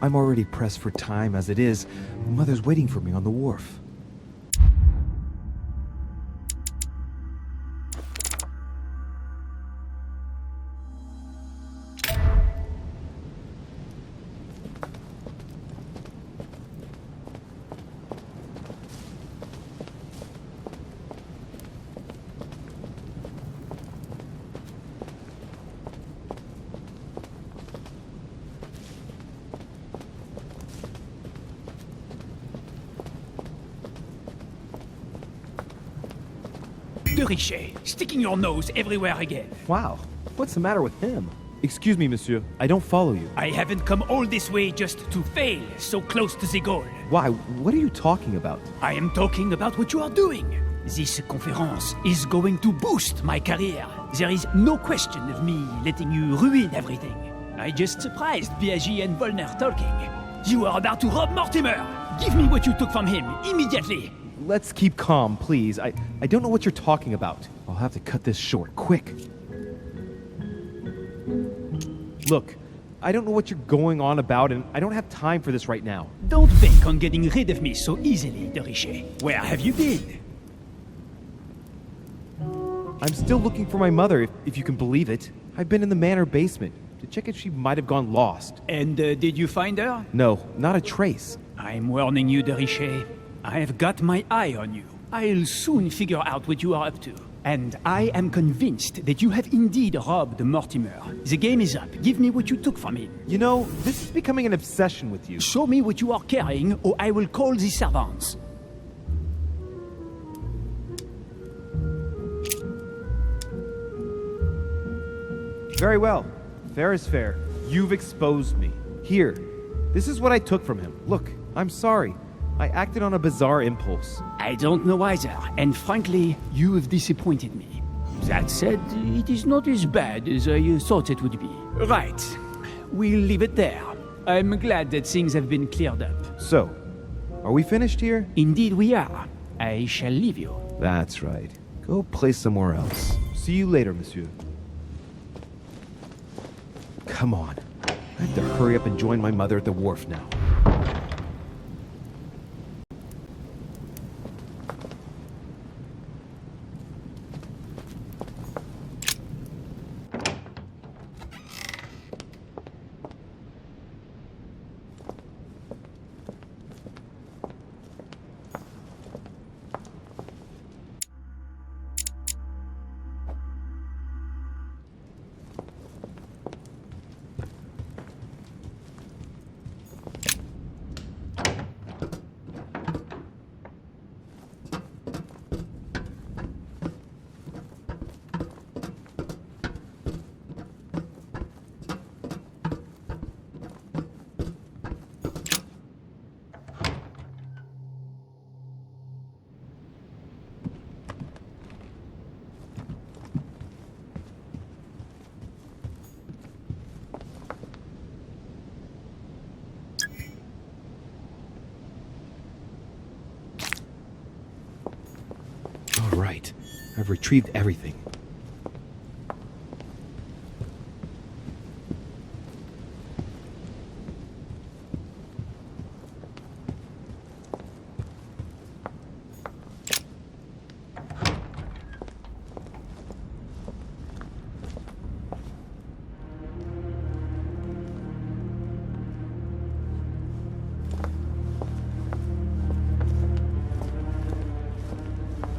I'm already pressed for time as it is. Mother's waiting for me on the wharf. De Richet, sticking your nose everywhere again. Wow, what's the matter with him? Excuse me, monsieur. I don't follow you. I haven't come all this way just to fail so close to the goal. Why? What are you talking about? I am talking about what you are doing. This conference is going to boost my career. There is no question of me letting you ruin everything. I just surprised Biaggi and Volner talking. You are about to rob Mortimer. Give me what you took from him, immediately. Let's keep calm, please. I don't know what you're talking about. I'll have to cut this short, quick. Look, I don't know what you're going on about, and I don't have time for this right now. Don't bank on getting rid of me so easily, De Richet. Where have you been? I'm still looking for my mother, if you can believe it. I've been in the manor basement to check if she might have gone lost. And did you find her? No, not a trace. I'm warning you, De Richet. I have got my eye on you. I'll soon figure out what you are up to. And I am convinced that you have indeed robbed Mortimer. The game is up. Give me what you took from him. You know, this is becoming an obsession with you. Show me what you are carrying, or I will call the servants. Very well. Fair is fair. You've exposed me. Here, this is what I took from him. Look, I'm sorry. I acted on a bizarre impulse. I don't know either, and frankly, you have disappointed me. That said, it is not as bad as I thought it would be. Right. We'll leave it there. I'm glad that things have been cleared up. So, are we finished here? Indeed we are. I shall leave you. That's right. Go play somewhere else. See you later, monsieur. Come on. I have to hurry up and join my mother at the wharf now. All right. I've retrieved everything.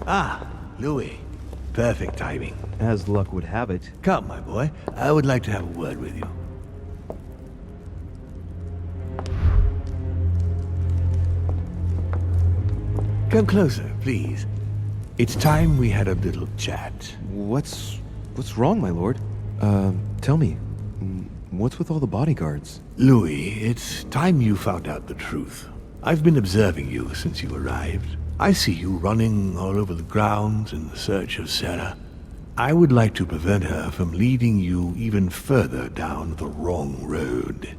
Ah, Louis. Perfect timing. As luck would have it. Come, my boy. I would like to have a word with you. Come closer, please. It's time we had a little chat. What's wrong, my lord? Tell me. What's with all the bodyguards? Louis, it's time you found out the truth. I've been observing you since you arrived. I see you running all over the grounds in the search of Sarah. I would like to prevent her from leading you even further down the wrong road.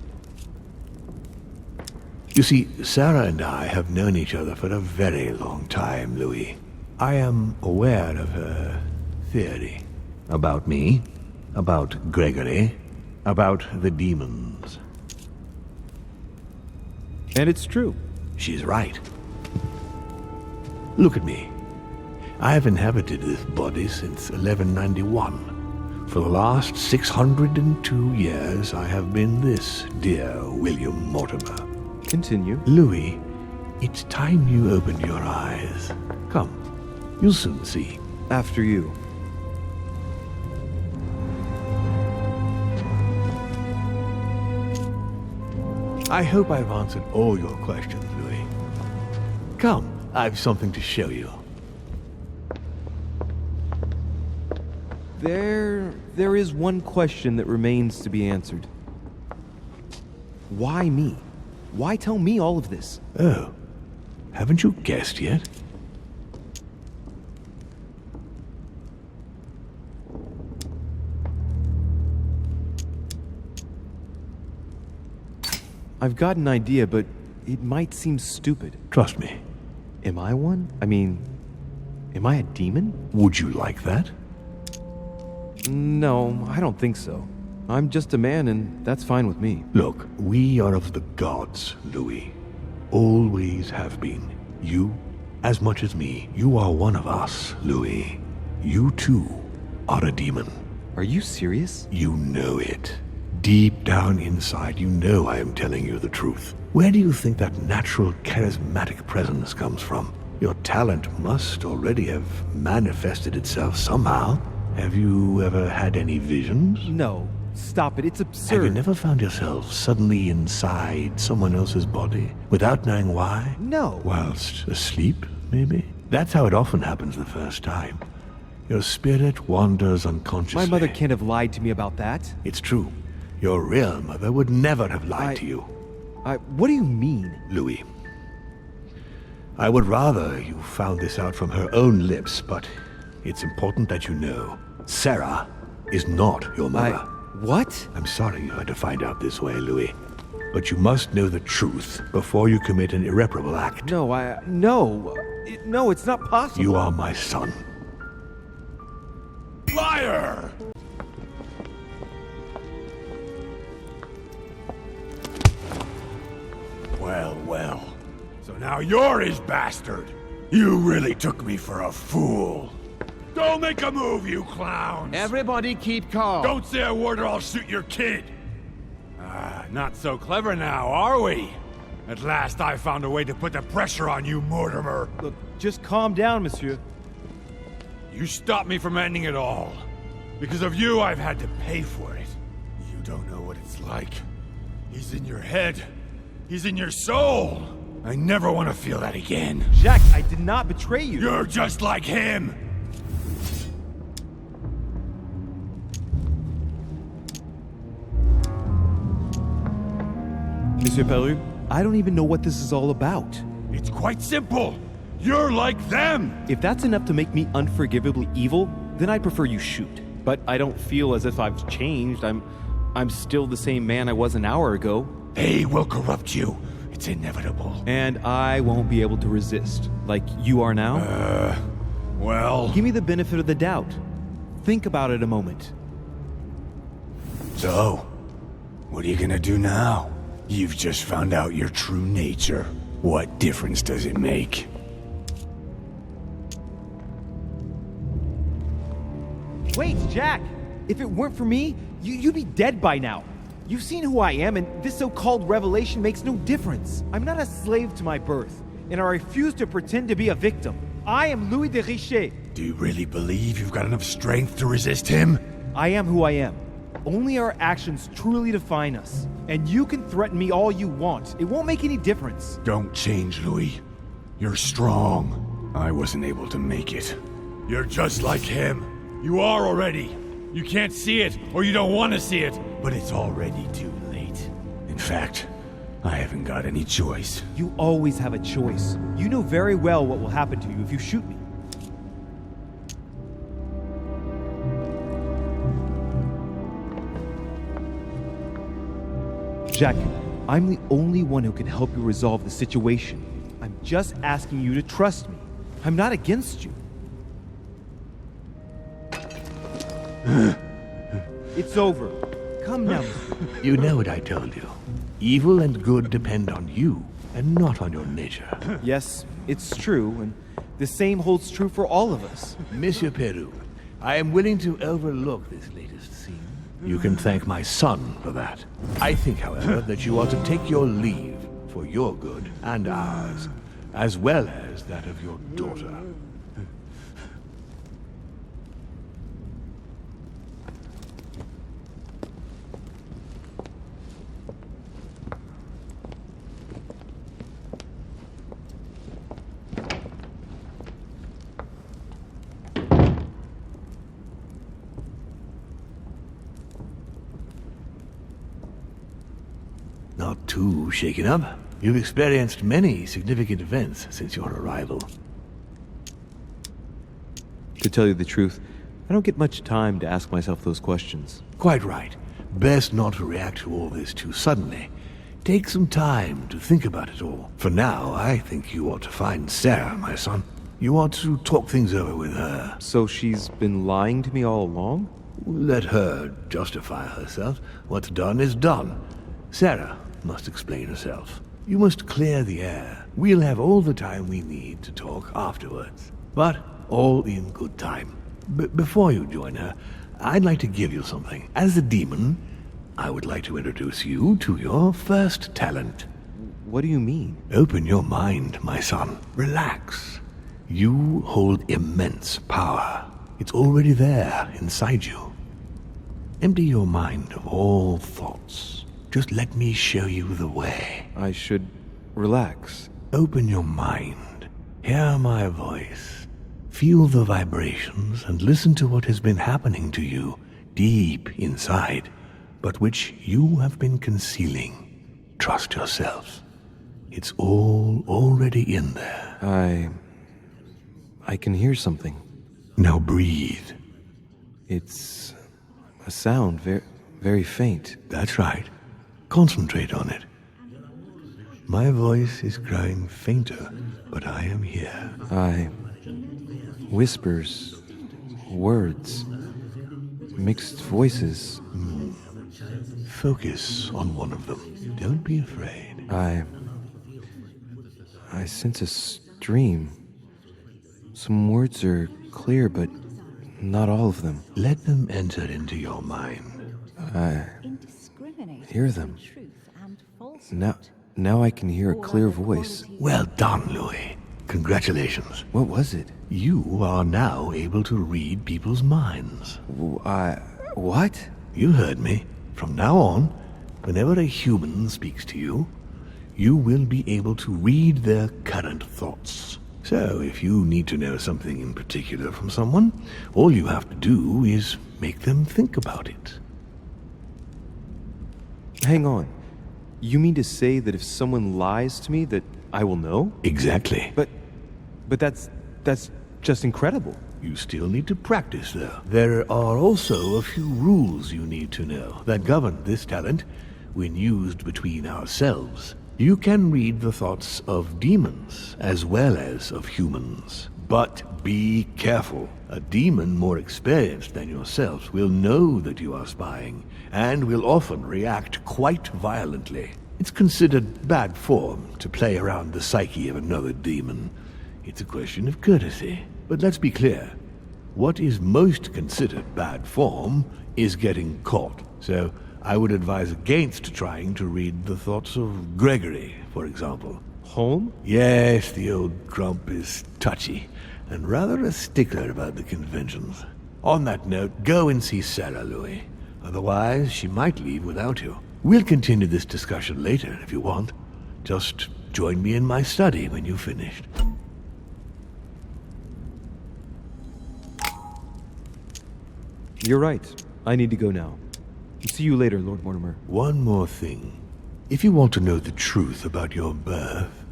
You see, Sarah and I have known each other for a very long time, Louis. I am aware of her theory. About me, about Gregory, about the demons. And it's true. She's right. Look at me. I have inhabited this body since 1191. For the last 602 years, I have been this dear William Mortimer. Continue. Louis, it's time you opened your eyes. Come, you'll soon see. After you. I hope I've answered all your questions, Louis. Come, I've something to show you. There is one question that remains to be answered. Why me? Why tell me all of this? Oh, haven't you guessed yet? I've got an idea, but it might seem stupid. Trust me. Am I one? I mean, am I a demon? Would you like that? No, I don't think so. I'm just a man, and that's fine with me. Look, we are of the gods, Louis. Always have been. You, as much as me, you are one of us, Louis. You too are a demon. Are you serious? You know it. Deep down inside, you know I am telling you the truth. Where do you think that natural, charismatic presence comes from? Your talent must already have manifested itself somehow. Have you ever had any visions? No. Stop it. It's absurd. Have you never found yourself suddenly inside someone else's body without knowing why? No. Whilst asleep, maybe? That's how it often happens the first time. Your spirit wanders unconsciously. My mother can't have lied to me about that. It's true. Your real mother would never have lied to you. What do you mean? Louis, I would rather you found this out from her own lips, but it's important that you know. Sarah is not your mother. What? I'm sorry you had to find out this way, Louis. But you must know the truth before you commit an irreparable act. No, no, it's not possible. You are my son. Liar! Well. So now you're his bastard. You really took me for a fool. Don't make a move, you clowns! Everybody keep calm. Don't say a word or I'll shoot your kid! Not so clever now, are we? At last I found a way to put the pressure on you, Mortimer. Look, just calm down, monsieur. You stopped me from ending it all. Because of you, I've had to pay for it. You don't know what it's like. He's in your head. He's in your soul. I never want to feel that again. Jack, I did not betray you. You're just like him! Monsieur Peru, I don't even know what this is all about. It's quite simple. You're like them! If that's enough to make me unforgivably evil, then I prefer you shoot. But I don't feel as if I've changed. I'm still the same man I was an hour ago. They will corrupt you. It's inevitable. And I won't be able to resist, like you are now. Well... Give me the benefit of the doubt. Think about it a moment. So, what are you gonna do now? You've just found out your true nature. What difference does it make? Wait, Jack! If it weren't for me, you'd be dead by now. You've seen who I am, and this so-called revelation makes no difference. I'm not a slave to my birth, and I refuse to pretend to be a victim. I am Louis de Richet. Do you really believe you've got enough strength to resist him? I am who I am. Only our actions truly define us. And you can threaten me all you want. It won't make any difference. Don't change, Louis. You're strong. I wasn't able to make it. You're just like him. You are already. You can't see it, or you don't want to see it, but it's already too late. In fact, I haven't got any choice. You always have a choice. You know very well what will happen to you if you shoot me. Jack, I'm the only one who can help you resolve the situation. I'm just asking you to trust me. I'm not against you. It's over. Come now. You know what I told you. Evil and good depend on you. and not on your nature. Yes, it's true, and the same holds true for all of us. Monsieur Peru, I am willing to overlook this latest scene. You can thank my son for that. I think, however, that you are to take your leave for your good and ours, as well as that of your daughter. Not too shaken up. You've experienced many significant events since your arrival. To tell you the truth, I don't get much time to ask myself those questions. Quite right. Best not to react to all this too suddenly. Take some time to think about it all. For now, I think you ought to find Sarah, my son. You ought to talk things over with her. So she's been lying to me all along? Let her justify herself. What's done is done. Sarah must explain herself. You must clear the air. We'll have all the time we need to talk afterwards. But all in good time. Before you join her, I'd like to give you something. As a demon, I would like to introduce you to your first talent. What do you mean? Open your mind, my son. Relax. You hold immense power. It's already there inside you. Empty your mind of all thoughts. Just let me show you the way. I should relax. Open your mind. Hear my voice. Feel the vibrations and listen to what has been happening to you deep inside, but which you have been concealing. Trust yourself. It's all already in there. I can hear something. Now breathe. It's a sound, very faint. That's right. Concentrate on it. My voice is growing fainter, but I am here. Whispers, words, mixed voices. Focus on one of them. Don't be afraid. I sense a stream. Some words are clear, but not all of them. Let them enter into your mind. Hear them. Now I can hear a clear voice. Well done, Louis. Congratulations. What was it? You are now able to read people's minds. What? You heard me. From now on, whenever a human speaks to you, you will be able to read their current thoughts. So, if you need to know something in particular from someone, all you have to do is make them think about it. Hang on. You mean to say that if someone lies to me that I will know? Exactly. But that's just incredible. You still need to practice, though. There are also a few rules you need to know that govern this talent when used between ourselves. You can read the thoughts of demons as well as of humans. But be careful. A demon more experienced than yourself will know that you are spying and will often react quite violently. It's considered bad form to play around the psyche of another demon. It's a question of courtesy. But let's be clear. What is most considered bad form is getting caught. So I would advise against trying to read the thoughts of Gregory, for example. Home? Yes, the old grump is touchy and rather a stickler about the conventions. On that note, go and see Sarah, Louis. Otherwise, she might leave without you. We'll continue this discussion later if you want. Just join me in my study when you've finished. You're right. I need to go now. See you later, Lord Mortimer. One more thing. If you want to know the truth about your birth,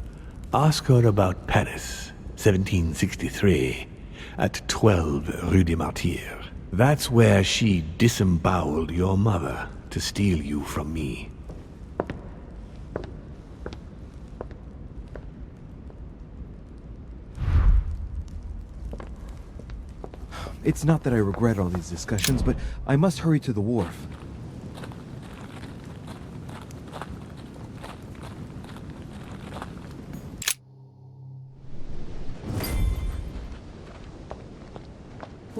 ask her about Paris, 1763, at 12 Rue des Martyrs. That's where she disemboweled your mother to steal you from me. It's not that I regret all these discussions, but I must hurry to the wharf.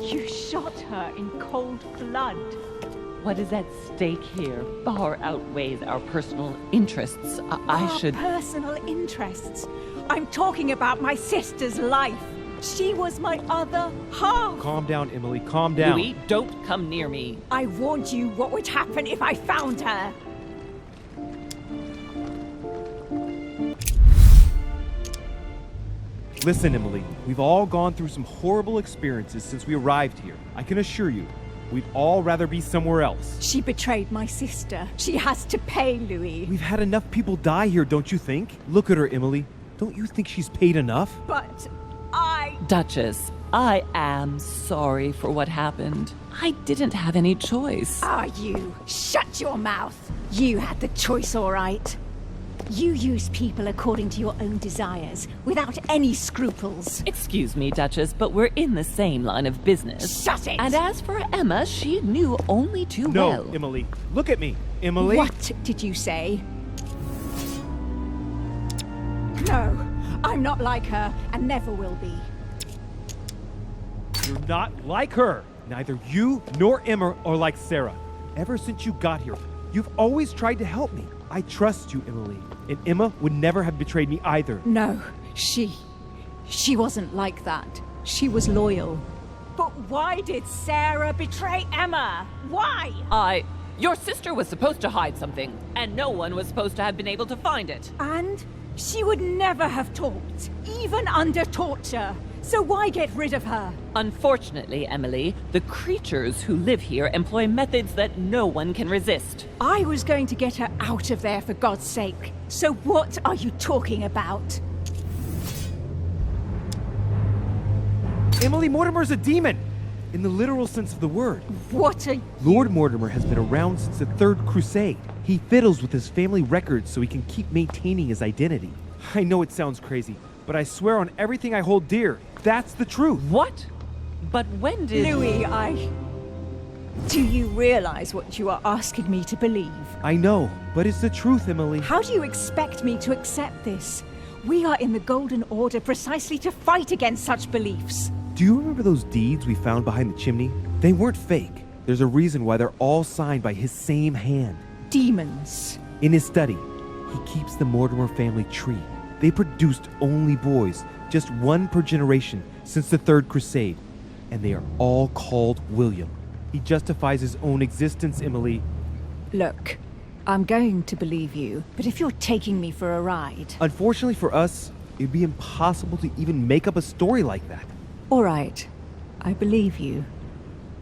You shot her in cold blood. What is at stake here far outweighs our personal interests. I Our should... personal interests. I'm talking about my sister's life. She was my other half. Calm down, Emily, calm down. Louis, don't come near me. I warned you what would happen if I found her. Listen, Emily, we've all gone through some horrible experiences since we arrived here. I can assure you, we'd all rather be somewhere else. She betrayed my sister. She has to pay, Louis. We've had enough people die here, don't you think? Look at her, Emily. Don't you think she's paid enough? But Duchess, I am sorry for what happened. I didn't have any choice. You? Shut your mouth. You had the choice, all right. You used people according to your own desires, without any scruples. Excuse me, Duchess, but we're in the same line of business. Shut it! And as for Emma, she knew only too well. No, Emily. Look at me, Emily. What did you say? No, I'm not like her, and never will be. You're not like her. Neither you nor Emma are like Sarah. Ever since you got here, you've always tried to help me. I trust you, Emily. And Emma would never have betrayed me either. No, she wasn't like that. She was loyal. But why did Sarah betray Emma? Why? Your sister was supposed to hide something, and no one was supposed to have been able to find it. And she would never have talked, even under torture. So why get rid of her? Unfortunately, Emily, the creatures who live here employ methods that no one can resist. I was going to get her out of there, for God's sake. So what are you talking about? Emily, Mortimer's a demon! In the literal sense of the word. What are... Lord Mortimer has been around since the Third Crusade. He fiddles with his family records so he can keep maintaining his identity. I know it sounds crazy, but I swear on everything I hold dear, that's the truth. What? But when did... Louis, Do you realize what you are asking me to believe? I know, but it's the truth, Emily. How do you expect me to accept this? We are in the Golden Order precisely to fight against such beliefs. Do you remember those deeds we found behind the chimney? They weren't fake. There's a reason why they're all signed by his same hand. Demons. In his study, he keeps the Mortimer family tree. They produced only boys, just one per generation since the Third Crusade, and they are all called William. He justifies his own existence, Emily. Look, I'm going to believe you, but if you're taking me for a ride... Unfortunately for us, it'd be impossible to even make up a story like that. All right, I believe you.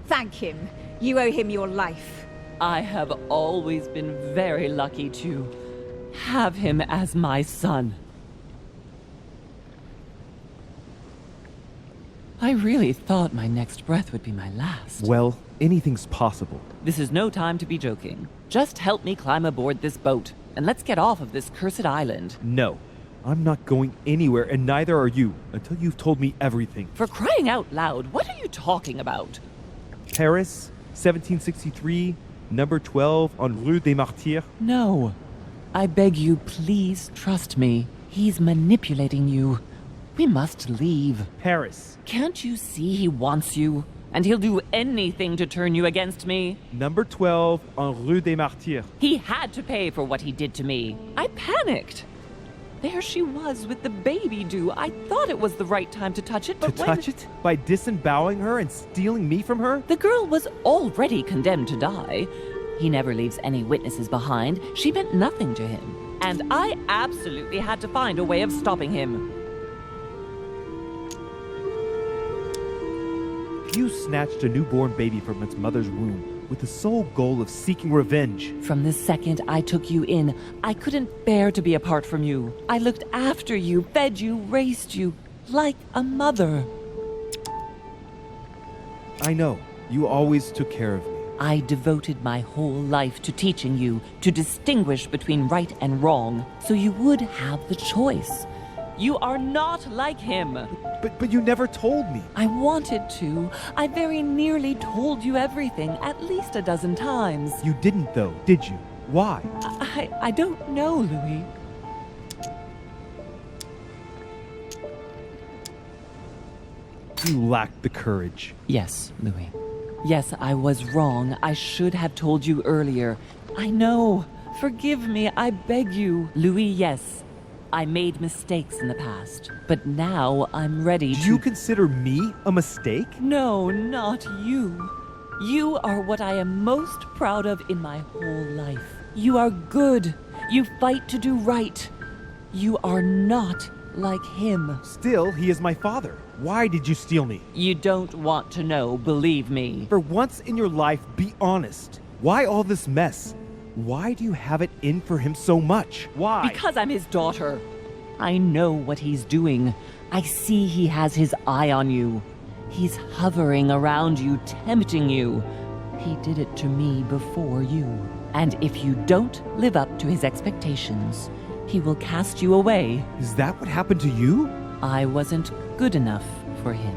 Thank him. You owe him your life. I have always been very lucky to have him as my son. I really thought my next breath would be my last. Well, anything's possible. This is no time to be joking. Just help me climb aboard this boat, and let's get off of this cursed island. No, I'm not going anywhere, and neither are you, until you've told me everything. For crying out loud, what are you talking about? Paris, 1763, number 12 on Rue des Martyrs. No. I beg you, please trust me. He's manipulating you. We must leave. Paris, Can't you see he wants you? And he'll do anything to turn you against me. number 12 on Rue des Martyrs. He had to pay for what he did to me. I panicked. There she was with the baby due. I thought it was the right time to touch it, but Touch it? By disemboweling her and stealing me from her? The girl was already condemned to die. He never leaves any witnesses behind. She meant nothing to him. And I absolutely had to find a way of stopping him. You snatched a newborn baby from its mother's womb with the sole goal of seeking revenge. From the second I took you in, I couldn't bear to be apart from you. I looked after you, fed you, raised you, like a mother. I know, you always took care of me. I devoted my whole life to teaching you to distinguish between right and wrong, so you would have the choice. You are not like him. But you never told me. I wanted to. I very nearly told you everything, at least a dozen times. You didn't though, did you? Why? I don't know, Louis. You lacked the courage. Yes, Louis. Yes, I was wrong. I should have told you earlier. I know. Forgive me, I beg you. Louis, yes. I made mistakes in the past, but now I'm ready Do to... you consider me a mistake? No, not you. You are what I am most proud of in my whole life. You are good. You fight to do right. You are not like him. Still, he is my father. Why did you steal me? You don't want to know, believe me. For once in your life, be honest. Why all this mess? Why do you have it in for him so much? Why? Because I'm his daughter. I know what he's doing. I see he has his eye on you. He's hovering around you, tempting you. He did it to me before you. And if you don't live up to his expectations, he will cast you away. Is that what happened to you? I wasn't good enough for him.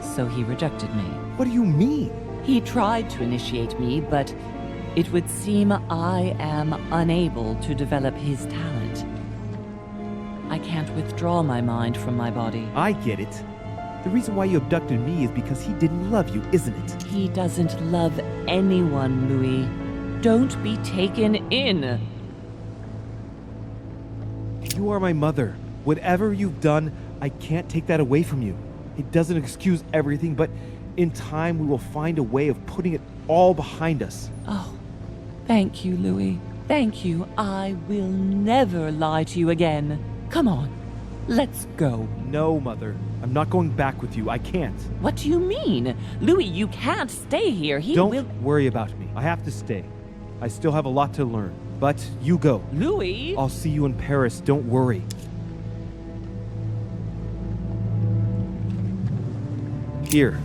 So he rejected me. What do you mean? He tried to initiate me, but it would seem I am unable to develop his talent. I can't withdraw my mind from my body. I get it. The reason why you abducted me is because he didn't love you, isn't it? He doesn't love anyone, Louis. Don't be taken in. You are my mother. Whatever you've done, I can't take that away from you. It doesn't excuse everything, but in time we will find a way of putting it all behind us. Oh, thank you, Louis. Thank you. I will never lie to you again. Come on, let's go. No, Mother. I'm not going back with you. I can't. What do you mean? Louis, you can't stay here. He Don't will... worry about me. I have to stay. I still have a lot to learn. But you go. Louis? I'll see you in Paris. Don't worry. Here.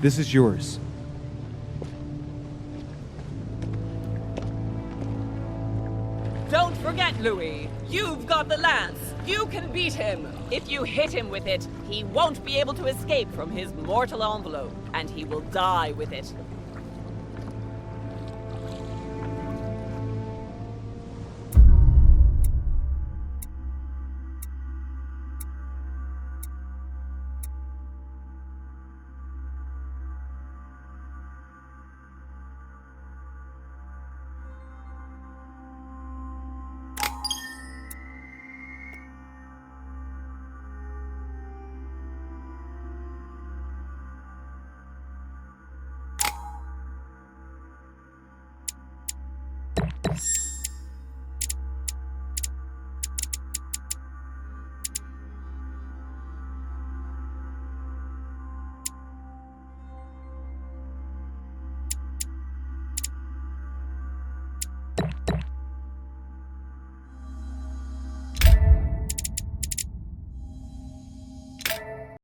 This is yours. Don't forget, Louis. You've got the lance. You can beat him. If you hit him with it, he won't be able to escape from his mortal envelope, and he will die with it.